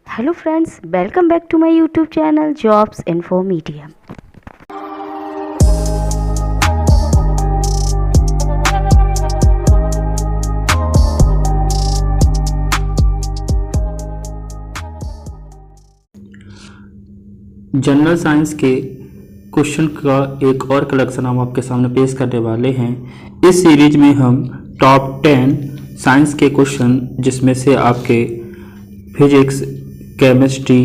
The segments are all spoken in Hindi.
Hello friends, welcome back to my YouTube channel Jobs Info Media. General science के क्वेश्चन का एक और कलेक्शन हम आपके सामने पेश करने वाले हैं। इस सीरीज में हम टॉप 10 साइंस के क्वेश्चन, जिसमें से आपके physics, chemistry,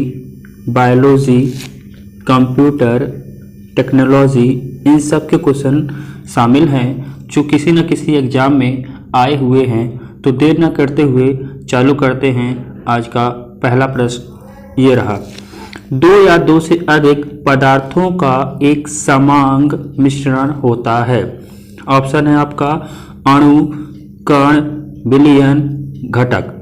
biology, computer, technology, इन सब के क्वेश्चन शामिल हैं जो किसी न किसी एग्जाम में आए हुए हैं। तो देर न करते हुए चालू करते हैं। आज का पहला प्रश्न ये रहा। दो या दो से अधिक पदार्थों का एक समांग मिश्रण होता है। ऑप्शन है आपका अणु, कण, विलयन, घटक।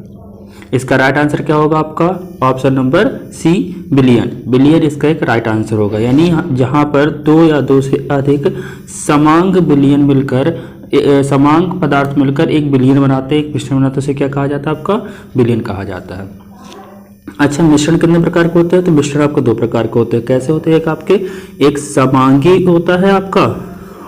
इसका राइट आंसर क्या होगा आपका? ऑप्शन नंबर सी, विलयन। विलयन इसका एक राइट आंसर होगा। यानी जहां पर दो या दो से अधिक समांग विलयन मिलकर समांग पदार्थ मिलकर एक विलयन बनाते हैं, एक मिश्रण बनाते हैं, उसे क्या कहा जाता है? आपका विलयन कहा जाता है। अच्छा, मिश्रण कितने प्रकार के होते हैं? तो मिश्रण आपको दो प्रकार के होते हैं। कैसे होते हैं? एक आपके एक समांगी होता है आपका,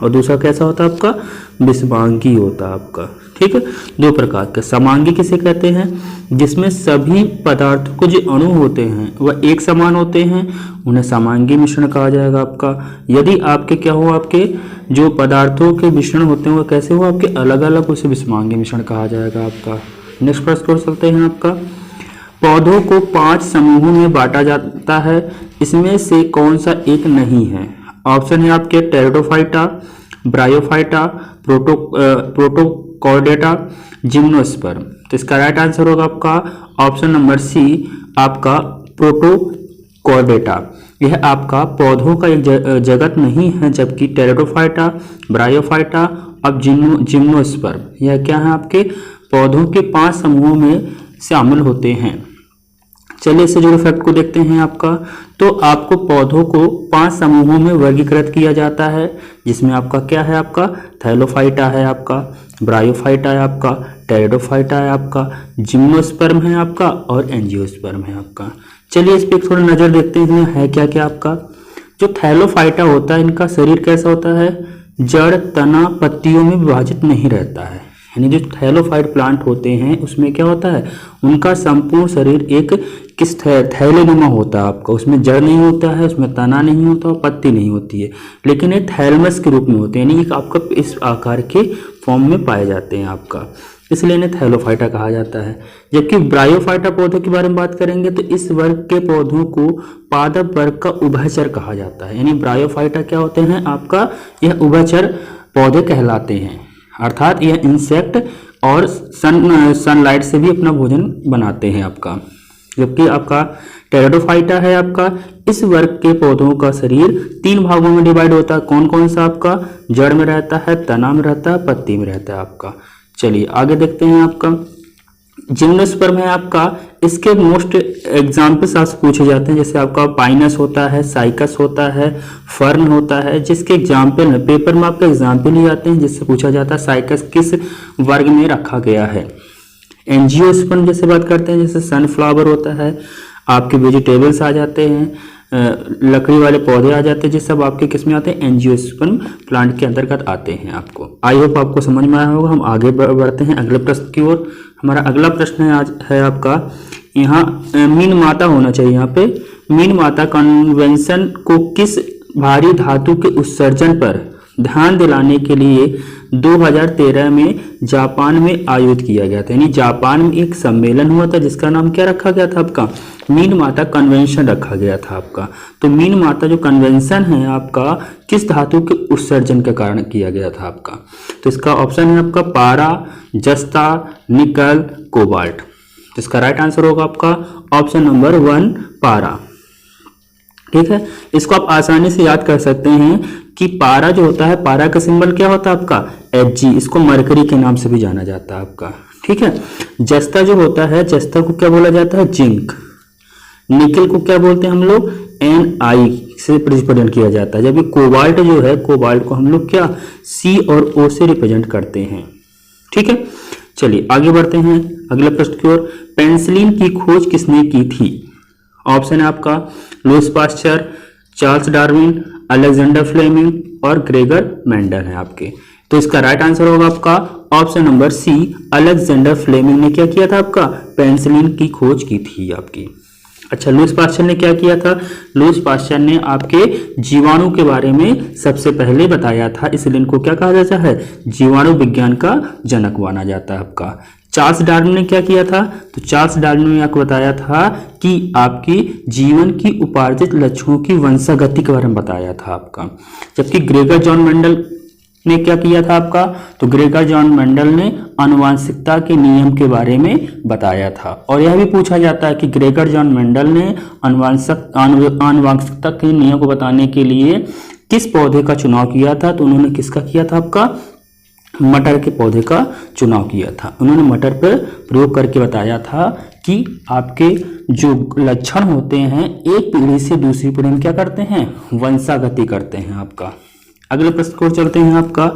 और दूसरा कैसा होता है आपका? विषमांगी होता है आपका। ठीक है, दो प्रकार के। समांगी किसे कहते हैं? जिसमें सभी पदार्थों को जो अणु होते हैं वह एक समान होते हैं, उन्हें समांगी मिश्रण कहा जाएगा आपका। यदि आपके क्या हो, आपके जो पदार्थों के मिश्रण होते हैं वह कैसे हो, आपके अलग अलग, उसे विषमांगी मिश्रण कहा जाएगा आपका। नेक्स्ट प्रश्न कर सकते हैं आपका। पौधों को 5 समूहों में बांटा जाता है, इसमें से कौन सा एक नहीं है? ऑप्शन है आपके टेरिडोफाइटा, ब्रायोफाइटा, प्रोटोकॉर्डेटा, जिम्नोस्पर्म। तो इसका राइट आंसर होगा आपका ऑप्शन नंबर सी, आपका प्रोटोकॉर्डेटा। यह आपका पौधों का एक जगत नहीं है, जबकि टेरिडोफाइटा, ब्रायोफाइटा और जिम्नोस्पर्म यह क्या है? आपके पौधों के 5 समूहों में शामिल होते हैं। चलिए इससे जुड़े फैक्ट को देखते हैं आपका। तो आपको पौधों को 5 समूहों में वर्गीकृत किया जाता है, जिसमें आपका क्या है? आपका थैलोफाइटा है, आपका ब्रायोफाइटा है, आपका टेरिडोफाइटा है, आपका जिम्नोस्पर्म है आपका, और एंजियोस्पर्म है आपका। चलिए इस पर थोड़ा नजर देखते हैं है क्या क्या आपका। जो थैलोफाइटा होता है, इनका शरीर कैसा होता है? जड़, तना, पत्तियों में विभाजित नहीं रहता है। यानी जो थैलोफाइट प्लांट होते हैं उसमें क्या होता है? उनका संपूर्ण शरीर एक किस थैलेनुमा होता है आपका। उसमें जड़ नहीं होता है, उसमें तना नहीं होता, पत्ती नहीं होती है, लेकिन ये थैलमस के रूप में होते हैं। यानी एक आपका इस आकार के फॉर्म में पाए जाते हैं आपका, इसलिए इन्हें थैलोफाइटा कहा जाता है। जबकि ब्रायोफाइटा पौधों के बारे में बात करेंगे तो इस वर्ग के पौधों को पादप वर्ग का उभयचर कहा जाता है। यानी ब्रायोफाइटा क्या होते हैं? आपका यह उभयचर पौधे कहलाते हैं, अर्थात यह इंसेक्ट और सनलाइट से भी अपना भोजन बनाते हैं आपका। जबकि आपका टेरिडोफाइटा है आपका, इस वर्ग के पौधों का शरीर 3 भागों में डिवाइड होता है। कौन कौन सा? आपका जड़ में रहता है, तना में रहता है, पत्ती में रहता है आपका। चलिए आगे देखते हैं आपका। जिम्नोस्पर्म है आपका, इसके मोस्ट एग्जाम्पल्स आपसे पूछे जाते हैं, जैसे आपका पाइनस होता है, साइकस होता है, फर्न होता है, जिसके एग्जाम्पल है पेपर में आपका एग्जाम्पल ही आते हैं, जिससे पूछा जाता है साइकस किस वर्ग में रखा गया है। एंजियोस्पर्म जैसे बात करते हैं, जैसे सनफ्लावर होता है, आपके वेजिटेबल्स आ जाते हैं, लकड़ी वाले पौधे आ जाते हैं, ये सब आपके किस में आते हैं? एंजियोस्पर्म प्लांट के अंतर्गत आते हैं आपको। आई होप आपको समझ में आया होगा। हम आगे बढ़ते हैं अगले प्रश्न की ओर। हमारा अगला प्रश्न है आज है आपका, यहाँ मीन माता होना चाहिए। यहाँ पे मीन माता कन्वेंशन को किस भारी धातु के उत्सर्जन पर ध्यान दिलाने के लिए 2013 में जापान में आयोजित किया गया था। यानी जापान में एक सम्मेलन हुआ था, जिसका नाम क्या रखा गया था? आपका मीन माता कन्वेंशन रखा गया था आपका। तो मीन माता जो कन्वेंशन है आपका, किस धातु के उत्सर्जन के कारण किया गया था आपका? तो इसका ऑप्शन है आपका पारा, जस्ता, निकल, कोबाल्ट। इसका राइट आंसर होगा आपका ऑप्शन नंबर 1, पारा। ठीक है, इसको आप आसानी से याद कर सकते हैं कि पारा जो होता है, पारा का सिंबल क्या होता है आपका? Hg। इसको मरकरी के नाम से भी जाना जाता है आपका। ठीक है, जस्ता जो होता है, जस्ता को क्या बोला जाता है? जिंक। निकल को क्या बोलते हैं हम लोग? Ni से रिप्रेजेंट किया जाता है। जबकि कोबाल्ट जो है, कोबाल्ट को हम लोग क्या C और O से रिप्रेजेंट करते हैं। ठीक है, चलिए आगे बढ़ते हैं अगले प्रश्न की ओर। पेनिसिलिन की खोज किसने की थी? ऑप्शन है आपका Louis Pasteur, Charles Darwin, Alexander Fleming और ग्रेगर मेंडल है आपके। तो इसका राइट आंसर होगा आपका option number C, Alexander Fleming ने क्या किया था आपका, पेनिसिलिन की खोज की थी आपकी। अच्छा, लुईस पास्चर ने क्या किया था, लुईस पास्चर ने आपके जीवाणु के बारे में सबसे पहले बताया था, इसलिए इनको क्या कहा जाता है, जीवाणु विज्ञान का जनक माना जाता है आपका। चार्ल्स डार्विन ने क्या किया था, तो चार्ल्स डार्विन ने आपको बताया था कि आपकी जीवन की उपार्जित लक्षणों की वंशागति के बारे में बताया था आपका। जबकि ग्रेगर जॉन मेंडल ने क्या किया था आपका, तो ग्रेगर जॉन मेंडल ने आनुवांशिकता के नियम के बारे में बताया था। और यह भी पूछा जाता है कि ग्रेगर जॉन मेंडल ने आनुवांशिकता के नियम को बताने के लिए किस पौधे का चुनाव किया था, तो उन्होंने किसका किया था आपका, मटर के पौधे का चुनाव किया था। उन्होंने मटर पर प्रयोग करके बताया था कि आपके जो लक्षण होते हैं एक पीढ़ी से दूसरी पीढ़ी में क्या करते हैं, वंशागति करते हैं आपका। अगले प्रश्न को चलते हैं आपका,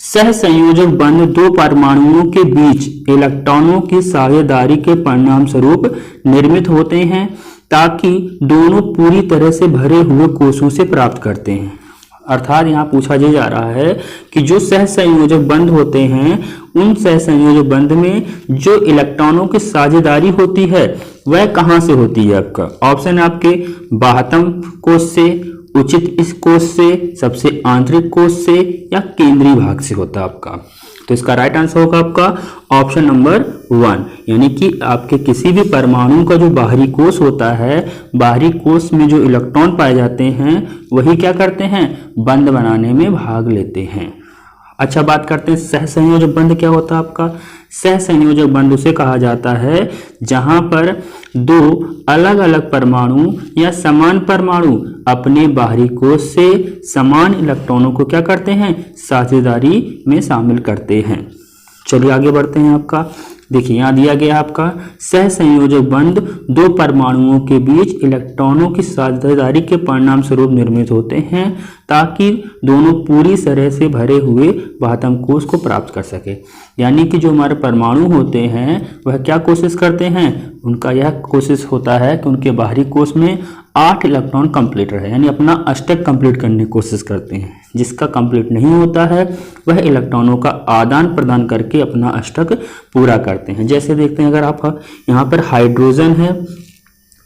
सहसंयोजक बंध दो परमाणुओं के बीच इलेक्ट्रॉनों की साझेदारी के परिणाम स्वरूप निर्मित होते हैं ताकि दोनों पूरी तरह से भरे हुए कोषों से प्राप्त करते हैं। अर्थात यहाँ पूछा जा रहा है कि जो सहसंयोजक बंध होते हैं उन सहसंयोजक बंध में जो इलेक्ट्रॉनों की साझेदारी होती है वह कहाँ से होती है आपका। ऑप्शन है आपके बाह्यतम कोष से, उचित इस कोष से, सबसे आंतरिक कोष से या केंद्रीय भाग से होता है आपका। तो इसका राइट आंसर होगा आपका ऑप्शन नंबर 1, यानी कि आपके किसी भी परमाणु का जो बाहरी कोष होता है, बाहरी कोष में जो इलेक्ट्रॉन पाए जाते हैं वही क्या करते हैं, बंध बनाने में भाग लेते हैं। अच्छा, बात करते हैं सहसंयोजक बंध क्या होता है आपका। सहसंयोजक बंध उसे कहा जाता है जहां पर दो अलग अलग परमाणु या समान परमाणु अपने बाहरी कोष से समान इलेक्ट्रॉनों को क्या करते हैं, साझेदारी में शामिल करते हैं। चलिए आगे बढ़ते हैं आपका। देखिए यहाँ दिया गया आपका सहसंयोजक बंध दो परमाणुओं के बीच इलेक्ट्रॉनों की साझेदारी के परिणाम स्वरूप निर्मित होते हैं ताकि दोनों पूरी तरह से भरे हुए बाह्यतम कोष को प्राप्त कर सके। यानी कि जो हमारे परमाणु होते हैं वह क्या कोशिश करते हैं, उनका यह कोशिश होता है कि उनके बाहरी कोष में 8 इलेक्ट्रॉन कंप्लीट रहे, यानी अपना अष्टक कंप्लीट करने की कोशिश करते हैं। जिसका कंप्लीट नहीं होता है वह इलेक्ट्रॉनों का आदान प्रदान करके अपना अष्टक पूरा करते हैं। जैसे देखते हैं अगर आप यहाँ पर हाइड्रोजन है,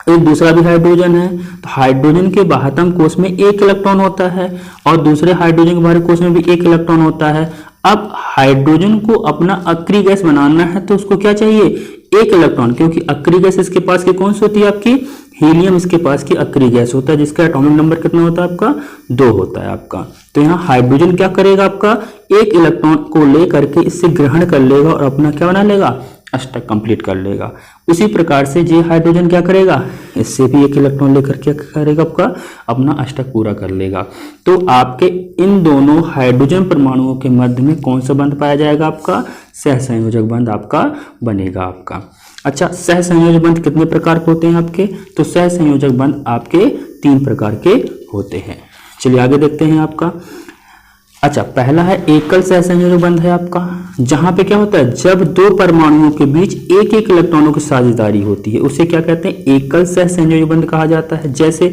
एक दूसरा भी हाइड्रोजन है, तो हाइड्रोजन के बाह्यतम कोष में 1 इलेक्ट्रॉन होता है और दूसरे हाइड्रोजन के बाहरी कोष में भी 1 इलेक्ट्रॉन होता है। अब हाइड्रोजन को अपना अक्रिय गैस बनाना है तो उसको क्या चाहिए, 1 इलेक्ट्रॉन, क्योंकि अक्रिय गैस इसके पास की कौन सी होती है आपकी, हीलियम इसके पास की अक्रिय गैस होता है जिसका एटॉमिक नंबर कितना होता है आपका, 2 होता है आपका। तो यहाँ हाइड्रोजन क्या करेगा आपका, 1 इलेक्ट्रॉन को लेकर के इससे ग्रहण कर लेगा और अपना क्या बना लेगा, अष्टक कंप्लीट कर लेगा। उसी प्रकार से जे हाइड्रोजन क्या करेगा, इससे भी 1 इलेक्ट्रॉन लेकर क्या करेगा आपका, अपना अष्टक पूरा कर लेगा। तो आपके इन दोनों हाइड्रोजन परमाणुओं के मध्य में कौन सा बंध पाया जाएगा, आपका सहसंयोजक बंध आपका बनेगा आपका। अच्छा, सहसंयोजक बंध कितने प्रकार के होते हैं आपके, तो सहसंयोजक बंध आपके 3 प्रकार के होते हैं। चलिए आगे देखते हैं आपका। अच्छा, पहला है एकल सहसंयोजक बंध है आपका, जहां पे क्या होता है, जब 2 परमाणुओं के बीच 1-1 इलेक्ट्रॉनों की साझेदारी होती है उसे क्या कहते हैं, एकल सहसंयोजक बंध कहा जाता है। जैसे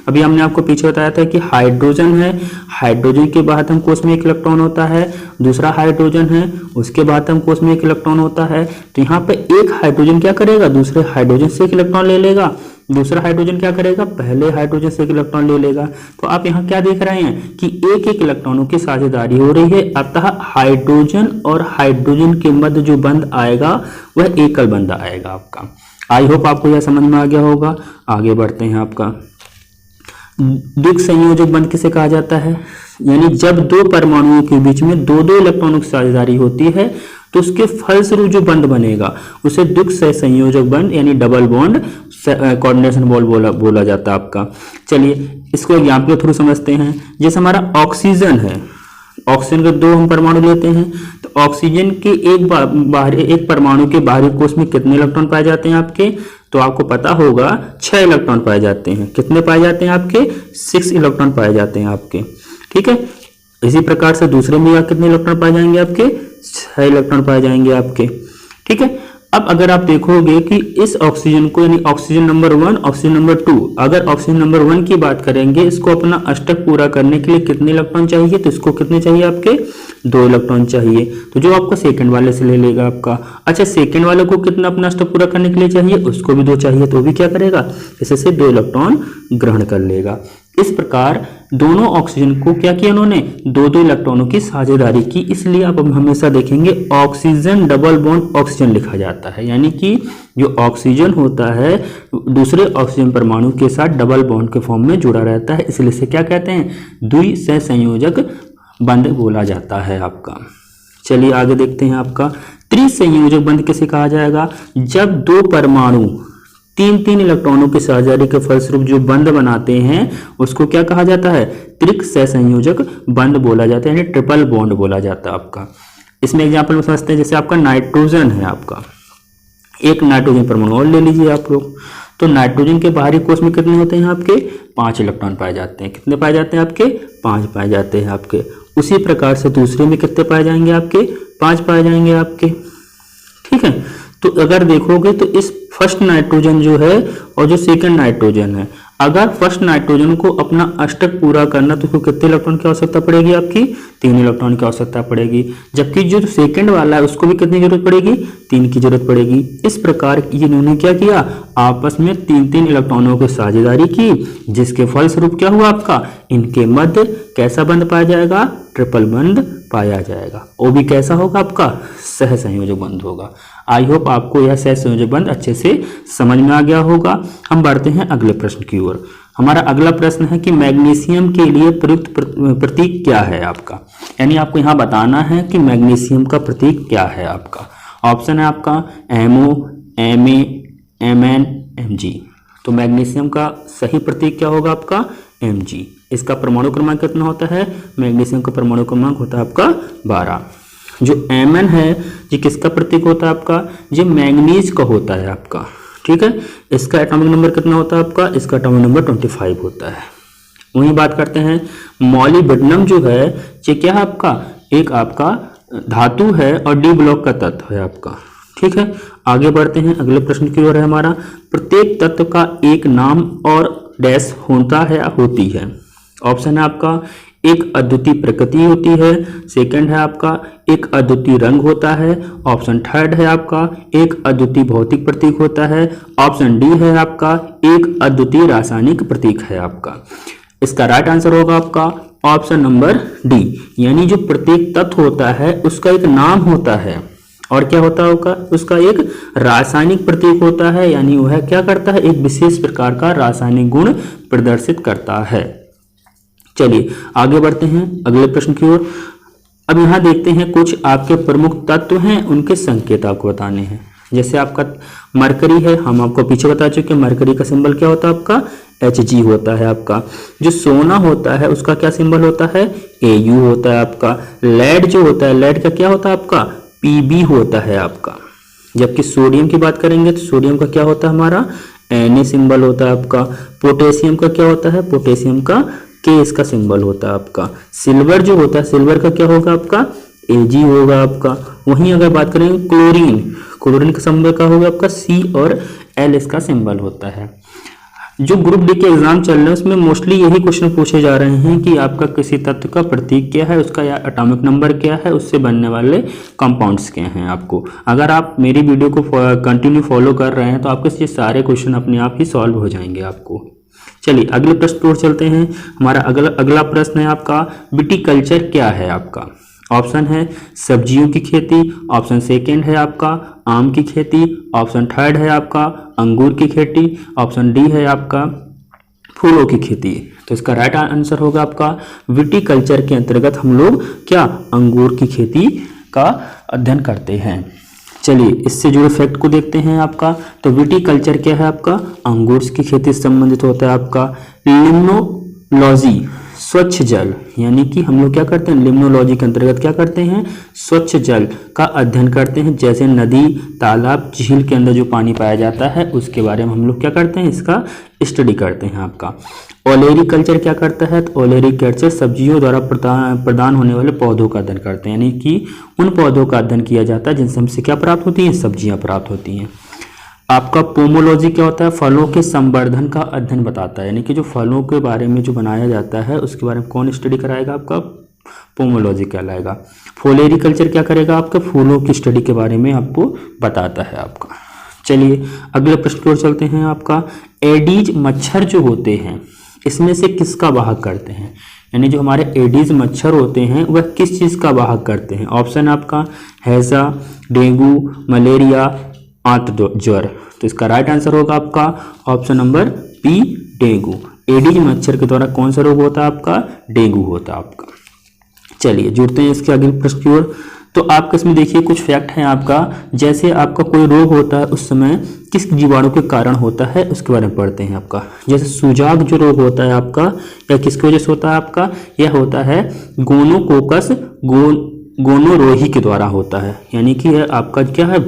अभी हमने आपको पीछे बताया था कि हाइड्रोजन है, हाइड्रोजन के बाह्यतम कोष में 1 इलेक्ट्रॉन होता है, दूसरा हाइड्रोजन है उसके बाह्यतम कोष में 1 इलेक्ट्रॉन होता है। तो यहाँ पे एक हाइड्रोजन क्या करेगा, दूसरे हाइड्रोजन से 1 इलेक्ट्रॉन ले लेगा, दूसरा हाइड्रोजन क्या करेगा, पहले हाइड्रोजन से 1 इलेक्ट्रॉन ले लेगा। तो आप यहाँ क्या देख रहे हैं कि 1-1 इलेक्ट्रॉनों की साझेदारी हो रही है, अतः हाइड्रोजन और हाइड्रोजन के मध्य जो बंध आएगा वह एकल बंध आएगा आपका। आई होप आपको यह समझ में आ गया होगा। आगे बढ़ते हैं आपका। द्विक संयोजक बंध किसे कहा जाता है, यानी जब 2 परमाणुओं के बीच में 2-2 इलेक्ट्रॉनों की साझेदारी होती है तो उसके फलस्वरूप जो बंध बनेगा उसे द्विक सहसंयोजक बंध यानी डबल बॉन्ड कोऑर्डिनेशन बॉन्ड बोला जाता है आपका। चलिए इसको एग्जाम्पल के थ्रू समझते हैं। जैसे हमारा ऑक्सीजन है, ऑक्सीजन के 2 हम परमाणु लेते हैं, तो ऑक्सीजन के एक परमाणु के बाहरी कोष में कितने इलेक्ट्रॉन पाए जाते हैं आपके, तो आपको पता होगा 6 इलेक्ट्रॉन पाए जाते हैं। कितने पाए जाते हैं आपके, 6 इलेक्ट्रॉन पाए जाते हैं आपके, ठीक है। इसी प्रकार से दूसरे में कितने इलेक्ट्रॉन पाए जाएंगे आपके, 6 इलेक्ट्रॉन पाए जाएंगे आपके, ठीक है। अब अगर आप देखोगे कि इस ऑक्सीजन को, यानी ऑक्सीजन नंबर 1, ऑक्सीजन नंबर 2, अगर ऑक्सीजन नंबर 1 की बात करेंगे, इसको अपना अष्टक पूरा करने के लिए कितने इलेक्ट्रॉन चाहिए, तो इसको कितने चाहिए आपके 2 इलेक्ट्रॉन चाहिए, तो जो आपको सेकंड वाले से ले लेगा आपका। अच्छा, सेकंड वाले को कितना अपना अष्टक पूरा करने के लिए चाहिए, उसको भी 2 चाहिए, तो भी क्या करेगा, इसे से 2 इलेक्ट्रॉन ग्रहण कर लेगा। इस प्रकार दोनों ऑक्सीजन को क्या किया उन्होंने, 2-2 इलेक्ट्रॉनों की साझेदारी की, इसलिए आप हमेशा देखेंगे ऑक्सीजन डबल बॉन्ड ऑक्सीजन लिखा जाता है, यानी कि जो ऑक्सीजन होता है दूसरे ऑक्सीजन परमाणु के साथ डबल बॉन्ड के फॉर्म में जुड़ा रहता है, इसलिए इसे क्या कहते हैं, द्विसहसंयोजक बंध बोला जाता है आपका। चलिए आगे देखते हैं आपका त्रिसंयोजक बंध किसे कहा जाएगा, जब 2 परमाणु 3-3 इलेक्ट्रॉनों की साझेदारी के फलस्वरूप जो बंध बनाते हैं उसको क्या कहा जाता है, त्रिक सहसंयोजक बंध बोला जाता है, यानी ट्रिपल बॉन्ड बोला जाता है आपका। इसमें एग्जांपल में समझते हैं, जैसे आपका नाइट्रोजन है, आपका एक नाइट्रोजन परमाणु और ले लीजिए आप लोग, तो नाइट्रोजन के बाहरी कोश में कितने होते हैं आपके, 5 इलेक्ट्रॉन पाए जाते हैं। कितने पाए जाते हैं आपके, 5 पाए जाते हैं आपके। उसी प्रकार से दूसरे में कितने पाए जाएंगे आपके, 5 पाए जाएंगे आपके, ठीक है। तो अगर देखोगे तो इस फर्स्ट नाइट्रोजन जो है और जो सेकंड नाइट्रोजन है, अगर फर्स्ट नाइट्रोजन को अपना अष्टक पूरा करना तो उसको कितने इलेक्ट्रॉन की आवश्यकता पड़ेगी आपकी, 3 इलेक्ट्रॉन की आवश्यकता पड़ेगी। जबकि जो सेकंड वाला है उसको भी कितनी जरूरत पड़ेगी, 3 की जरूरत पड़ेगी। इस प्रकार इन्होंने क्या किया, आपस में 3-3 इलेक्ट्रॉनों की साझेदारी की, जिसके फलस्वरूप क्या हुआ आपका, इनके मध्य कैसा बंध पाया जाएगा, ट्रिपल बंध पाया जाएगा। वो भी कैसा होगा आपका, सहसंयोजक बंध होगा। आई होप आपको यह सहसंयोजक बंध अच्छे से समझ में आ गया होगा। हम बढ़ते हैं अगले प्रश्न की ओर। हमारा अगला प्रश्न है कि मैग्नीशियम के लिए प्रयुक्त प्रतीक क्या है आपका, यानी आपको यहाँ बताना है कि मैग्नीशियम का प्रतीक क्या है आपका। ऑप्शन है आपका MO, MA, MN, MG। तो मैग्नीशियम का सही प्रतीक क्या होगा आपका, Mg। इसका परमाणु क्रमांक कितना होता है, मैग्नीशियम का परमाणु क्रमांक होता है आपका 12। जो Mn है ये किसका प्रतीक होता है आपका, ये मैग्नीज का होता है आपका, ठीक है। इसका एटॉमिक नंबर कितना होता है आपका, इसका एटॉमिक नंबर 25 होता है। वहीं बात करते हैं मॉलिब्डेनम जो है ये क्या है आपका, एक आपका धातु है और डी ब्लॉक का तत्व है आपका, ठीक है। आगे बढ़ते हैं अगले प्रश्न की ओर है हमारा, प्रत्येक तत्व का एक नाम और डैश होता है या होती है। ऑप्शन है आपका एक अद्वितीय प्रकृति होती है, सेकंड है आपका एक अद्वितीय रंग होता है, ऑप्शन थर्ड है आपका एक अद्वितीय भौतिक प्रतीक होता है, ऑप्शन डी है आपका एक अद्वितीय रासायनिक प्रतीक है आपका। इसका राइट आंसर होगा आपका ऑप्शन नंबर डी, यानी जो प्रत्येक तत्व होता है उसका एक नाम होता है और क्या होता होगा, उसका एक रासायनिक प्रतीक होता है, यानी वह क्या करता है, एक विशेष प्रकार का रासायनिक गुण प्रदर्शित करता है। चलिए आगे बढ़ते हैं अगले प्रश्न की ओर। अब यहाँ देखते हैं कुछ आपके प्रमुख तत्व हैं, उनके संकेत आपको बताने हैं। जैसे आपका मरकरी है, हम आपको पीछे बता चुके हैं मरकरी का सिंबल क्या होता है आपका, Hg होता है आपका। जो सोना होता है उसका क्या सिंबल होता है, Au होता है आपका। लेड जो होता है, लेड का क्या होता है आपका, Pb होता है आपका। जबकि सोडियम की बात करेंगे तो सोडियम का क्या होता है हमारा, Na सिंबल होता है आपका। पोटेशियम का क्या होता है, पोटेशियम का K इसका सिंबल होता है आपका। सिल्वर जो होता है, सिल्वर का क्या होगा आपका, Ag होगा आपका। वहीं अगर बात करेंगे क्लोरीन, क्लोरीन का सिंबल क्या होगा आपका, C और L इसका सिंबल होता है। जो ग्रुप डी के एग्जाम चल रहे हैं उसमें मोस्टली यही क्वेश्चन पूछे जा रहे हैं कि आपका किसी तत्व का प्रतीक क्या है, उसका या एटॉमिक नंबर क्या है, उससे बनने वाले कंपाउंड्स क्या हैं आपको। अगर आप मेरी वीडियो को कंटिन्यू फॉलो कर रहे हैं तो आपके ये सारे क्वेश्चन अपने आप ही सॉल्व हो जाएंगे आपको। चलिए अगले प्रश्न की ओर चलते हैं। हमारा अगला प्रश्न है आपका विटीकल्चर क्या है आपका। ऑप्शन है सब्जियों की खेती, ऑप्शन सेकंड है आपका आम की खेती, ऑप्शन थर्ड है आपका अंगूर की खेती, ऑप्शन डी है आपका फूलों की खेती। तो इसका राइट आंसर होगा आपका विटीकल्चर के अंतर्गत हम लोग क्या अंगूर की खेती का अध्ययन करते हैं। चलिए इससे जुड़े फैक्ट को देखते हैं आपका। तो विटीकल्चर क्या है आपका, अंगूर की खेती से संबंधित होता है आपका। लिम्नोलॉजी स्वच्छ जल, यानी कि हम लोग क्या करते हैं, लिम्नोलॉजी के अंतर्गत क्या करते हैं, स्वच्छ जल का अध्ययन करते हैं। जैसे नदी, तालाब, झील के अंदर जो पानी पाया जाता है उसके बारे में हम लोग क्या करते हैं, इसका स्टडी करते हैं आपका। ओलेरीकल्चर क्या करता है, तो ओलेरीकल्चर सब्जियों द्वारा प्रदान होने वाले पौधों का अध्ययन करते हैं, यानी कि उन पौधों का अध्ययन किया जाता है जिनसे हमसे क्या प्राप्त होती है, सब्जियां प्राप्त होती हैं। आपका पोमोलॉजी क्या होता है, फलों के संवर्धन का अध्ययन बताता है, यानी कि जो फलों के बारे में जो बनाया जाता है उसके बारे में कौन स्टडी कराएगा, आपका पोमोलॉजी कहलाएगा। फ्लोरिकल्चर क्या करेगा, आपके फूलों की स्टडी के बारे में आपको बताता है आपका। चलिए अगले प्रश्न की ओर चलते हैं। आपका एडीज मच्छर जो होते हैं इसमें से किसका वाहक करते हैं, यानी जो हमारे एडीज मच्छर होते हैं वह किस चीज़ का वाहक करते हैं। ऑप्शन आपका हैजा, डेंगू, मलेरिया, आंत ज्वर। तो इसका राइट आंसर होगा आपका option number B, dengue. Aedes मच्छर के द्वारा कौन सा रोग होता है, आपका डेंगू होता है आपका। चलिए जुड़ते हैं इसके अगले प्रश्न की ओर। तो आपका इसमें देखिए कुछ फैक्ट है आपका, जैसे आपका कोई रोग होता है उस समय किस जीवाणु के कारण होता है उसके बारे में पढ़ते हैं आपका। जैसे सुजाग जो रोग होता है आपका या किसकी वजह से होता है आपका, यह होता है गोनोकोकस गोनोरोही के द्वारा होता है, यानी कि यह आपका क्या है,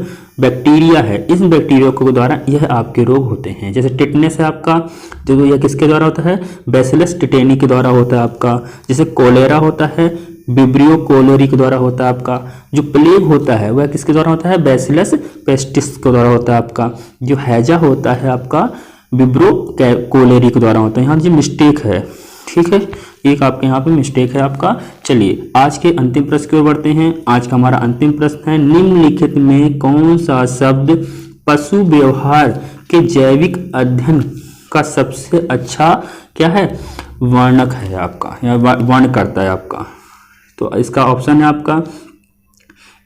बैक्टीरिया है। इस बैक्टीरिया के द्वारा यह आपके रोग होते हैं। जैसे टिटनेस है आपका, जो यह किसके द्वारा होता है, बैसिलस टिटेनी के द्वारा होता है आपका। जैसे कोलेरा होता है, विब्रियो कोलेरी के द्वारा होता है आपका। जो प्लेग होता है वह किसके द्वारा होता है, बैसिलस पेस्टिस के द्वारा होता है आपका। जो हैजा होता है आपका विब्रो कोलेरी के द्वारा होता है। यहाँ जी मिस्टेक है, ठीक है, एक आपके यहाँ पे मिस्टेक है आपका। चलिए आज के अंतिम प्रश्न की ओर बढ़ते हैं। आज का हमारा अंतिम प्रश्न है, निम्नलिखित में कौन सा शब्द पशु व्यवहार के जैविक अध्ययन का सबसे अच्छा क्या है, वर्णक है आपका, या वर्ण करता है आपका। तो इसका ऑप्शन है आपका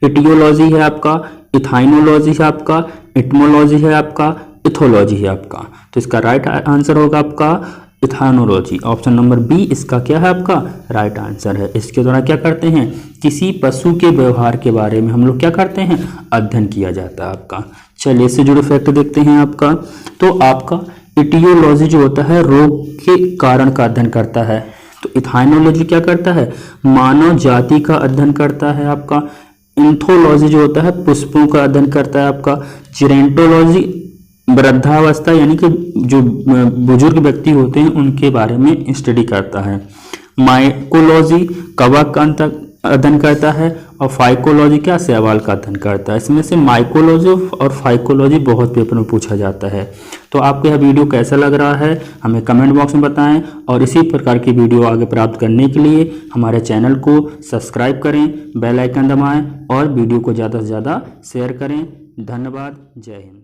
इटियोलॉजी है आपका, इथाइनोलॉजी है आपका, इटमोलॉजी है आपका, इथोलॉजी है आपका। तो इसका राइट आंसर होगा आपका इथानोलॉजी। ऑप्शन नंबर बी इसका क्या है, आपका राइट आंसर है। इसके द्वारा क्या करते हैं, किसी पशु के व्यवहार के बारे में हम लोग क्या करते हैं, अध्ययन किया जाता है आपका। चलिए इससे जुड़े फैक्ट देखते हैं आपका। तो आपका इटियोलॉजी जो होता है रोग के कारण का अध्ययन करता है। तो इथाइनोलॉजी क्या करता है, मानव जाति का अध्ययन करता है आपका। इंथोलॉजी जो होता है पुष्पों का अध्ययन करता है आपका। जिरेंटोलॉजी वृद्धावस्था यानी कि जो बुजुर्ग व्यक्ति होते हैं उनके बारे में स्टडी करता है। माइकोलॉजी कवक का अध्ययन करता है। और फाइकोलॉजी क्या, शैवाल का अध्ययन करता है। इसमें से माइकोलॉजी और फाइकोलॉजी बहुत पेपर में पूछा जाता है। तो आपको यह वीडियो कैसा लग रहा है हमें कमेंट बॉक्स में बताएं, और इसी प्रकार की वीडियो आगे प्राप्त करने के लिए हमारे चैनल को सब्सक्राइब करें, बेल आइकन दबाएं और वीडियो को ज़्यादा से ज़्यादा शेयर करें। धन्यवाद, जय हिंद।